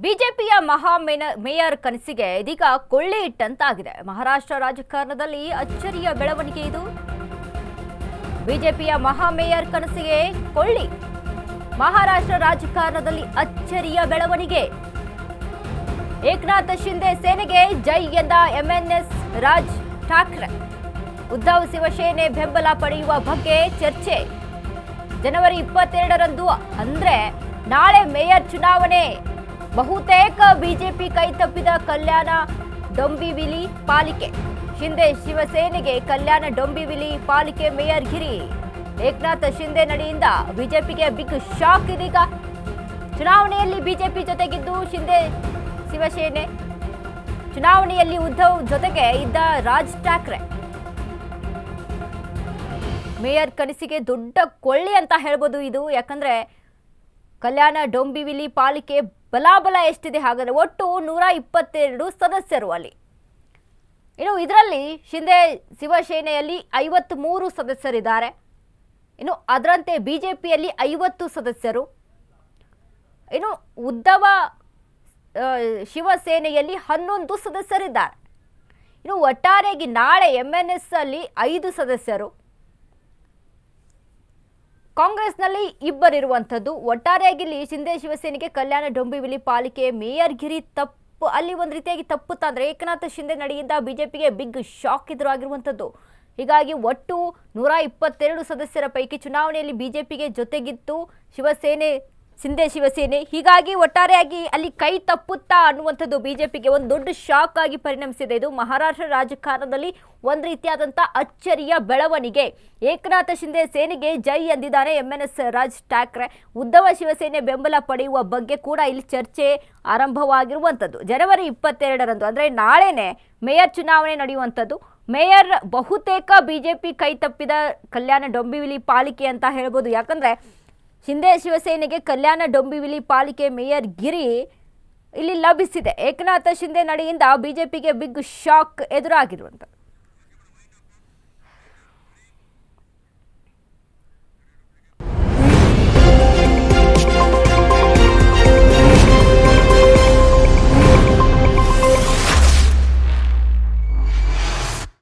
ಬಿಜೆಪಿಯ ಮೇಯರ್ ಕನಸಿಗೆ ಇದೀಗ ಕೊಳ್ಳಿ ಇಟ್ಟಂತಾಗಿದೆ. ಮಹಾರಾಷ್ಟ್ರ ರಾಜಕಾರಣದಲ್ಲಿ ಅಚ್ಚರಿಯ ಬೆಳವಣಿಗೆ ಇದು. ಬಿಜೆಪಿಯ ಮೇಯರ್ ಕನಸಿಗೆ ಕೊಳ್ಳಿ. ಮಹಾರಾಷ್ಟ್ರ ರಾಜಕಾರಣದಲ್ಲಿ ಅಚ್ಚರಿಯ ಬೆಳವಣಿಗೆ. ಏಕನಾಥ್ ಶಿಂದೆ ಸೇನೆಗೆ ಜೈ ಎಂದ ಎಂಎನ್ಎಸ್ ರಾಜ್ ಠಾಕ್ರೆ. ಉದ್ಧವ್ ಶಿವಸೇನೆ ಬೆಂಬಲ ಪಡೆಯುವ ಬಗ್ಗೆ ಚರ್ಚೆ. ಜನವರಿ 22ರಂದು ಅಂದ್ರೆ ನಾಳೆ ಮೇಯರ್ ಚುನಾವಣೆ. ಬಹುತೇಕ ಬಿಜೆಪಿ ಕೈತಪ್ಪಿದ ಕಲ್ಯಾಣ ಡೊಂಬಿವಿಲಿ ಪಾಲಿಕೆ. ಶಿಂದೆ ಶಿವಸೇನೆಗೆ ಕಲ್ಯಾಣ ಡೊಂಬಿವಿಲಿ ಪಾಲಿಕೆ ಮೇಯರ್ ಗಿರಿ. ಏಕನಾಥ್ ಶಿಂದೆ ನಡೆಯಿಂದ ಬಿಜೆಪಿಗೆ ಬಿಗ್ ಶಾಕ್ ಇದೀಗ. ಚುನಾವಣೆಯಲ್ಲಿ ಬಿಜೆಪಿ ಜೊತೆಗಿದ್ದು ಶಿಂದೆ ಶಿವಸೇನೆ, ಚುನಾವಣೆಯಲ್ಲಿ ಉದ್ಧವ್ ಜೊತೆಗೆ ಇದ್ದ ರಾಜ್ ಠಾಕ್ರೆ. ಮೇಯರ್ ಕನಸಿಗೆ ದೊಡ್ಡ ಕೊಳ್ಳಿ ಅಂತ ಹೇಳ್ಬೋದು ಇದು. ಯಾಕಂದ್ರೆ ಕಲ್ಯಾಣ ಡೊಂಬಿವಿಲಿ ಪಾಲಿಕೆ ಬಲಾಬಲ ಎಷ್ಟಿದೆ ಹಾಗಾದ್ರೆ? ಒಟ್ಟು 122 ಸದಸ್ಯರು ಅಲ್ಲಿ. ಇನ್ನು ಇದರಲ್ಲಿ ಶಿಂದೆ ಶಿವಸೇನೆಯಲ್ಲಿ 53 ಸದಸ್ಯರಿದ್ದಾರೆ. ಇನ್ನು ಅದರಂತೆ ಬಿಜೆಪಿಯಲ್ಲಿ 50 ಸದಸ್ಯರು. ಇನ್ನು ಉದ್ಧವ ಶಿವಸೇನೆಯಲ್ಲಿ 11 ಸದಸ್ಯರಿದ್ದಾರೆ. ಇನ್ನು ಒಟ್ಟಾರೆಯಾಗಿ ನಾಳೆ ಎಂಎನ್ಎಸ್ ಅಲ್ಲಿ 5 ಸದಸ್ಯರು, ಕಾಂಗ್ರೆಸ್ನಲ್ಲಿ 2 ಇರುವಂಥದ್ದು. ಒಟ್ಟಾರೆಯಾಗಿ ಇಲ್ಲಿ ಶಿಂದೆ ಶಿವಸೇನೆಗೆ ಕಲ್ಯಾಣ ಡೊಂಬಿವಿಲಿ ಪಾಲಿಕೆ ಮೇಯರ್ ಗಿರಿ ತಪ್ಪು ಅಲ್ಲಿ ಒಂದು ರೀತಿಯಾಗಿ ತಪ್ಪುತ್ತಂದ್ರೆ ಏಕನಾಥ್ ಶಿಂದೆ ನಡೆಯಿಂದ ಬಿಜೆಪಿಗೆ ಬಿಗ್ ಶಾಕ್ ಎದುರಾಗಿರುವಂಥದ್ದು. ಹೀಗಾಗಿ ಒಟ್ಟು 122 ಸದಸ್ಯರ ಪೈಕಿ ಚುನಾವಣೆಯಲ್ಲಿ ಬಿಜೆಪಿಗೆ ಜೊತೆಗಿತ್ತು ಶಿಂದೆ ಶಿವಸೇನೆ. ಹೀಗಾಗಿ ಒಟ್ಟಾರೆಯಾಗಿ ಅಲ್ಲಿ ಕೈ ತಪ್ಪುತ್ತಾ ಅನ್ನುವಂಥದ್ದು ಬಿಜೆಪಿಗೆ ಒಂದು ದೊಡ್ಡ ಶಾಕ್ ಆಗಿ ಪರಿಣಮಿಸಿದೆ. ಇದು ಮಹಾರಾಷ್ಟ್ರ ರಾಜಕಾರಣದಲ್ಲಿ ಒಂದು ರೀತಿಯಾದಂಥ ಅಚ್ಚರಿಯ ಬೆಳವಣಿಗೆ. ಏಕನಾಥ್ ಶಿಂದೆ ಸೇನೆಗೆ ಜೈ ಎಂದಿದ್ದಾರೆ ಎಂಎನ್ಎಸ್ ರಾಜ್ ಠಾಕ್ರೆ. ಉದ್ಧವ ಶಿವಸೇನೆ ಬೆಂಬಲ ಪಡೆಯುವ ಬಗ್ಗೆ ಕೂಡ ಇಲ್ಲಿ ಚರ್ಚೆ ಆರಂಭವಾಗಿರುವಂಥದ್ದು. ಜನವರಿ 22ರಂದು ಅಂದರೆ ನಾಳೆನೇ ಮೇಯರ್ ಚುನಾವಣೆ ನಡೆಯುವಂಥದ್ದು. ಮೇಯರ್ ಬಹುತೇಕ ಬಿಜೆಪಿ ಕೈ ತಪ್ಪಿದ ಕಲ್ಯಾಣ ಡೊಂಬಿವಿಲಿ ಪಾಲಿಕೆ ಅಂತ ಹೇಳ್ಬೋದು. ಯಾಕಂದರೆ ಶಿಂದೆ ಶಿವಸೇನೆಗೆ ಕಲ್ಯಾಣ ಡೊಂಬಿವಿಲಿ ಪಾಲಿಕೆ ಮೇಯರ್ ಗಿರಿ ಇಲ್ಲಿ ಲಭಿಸಿದೆ. ಏಕನಾಥ್ ಶಿಂದೆ ನಡೆಯಿಂದ ಬಿಜೆಪಿಗೆ ಬಿಗ್ ಶಾಕ್ ಎದುರಾಗಿರುವಂಥದ್ದು.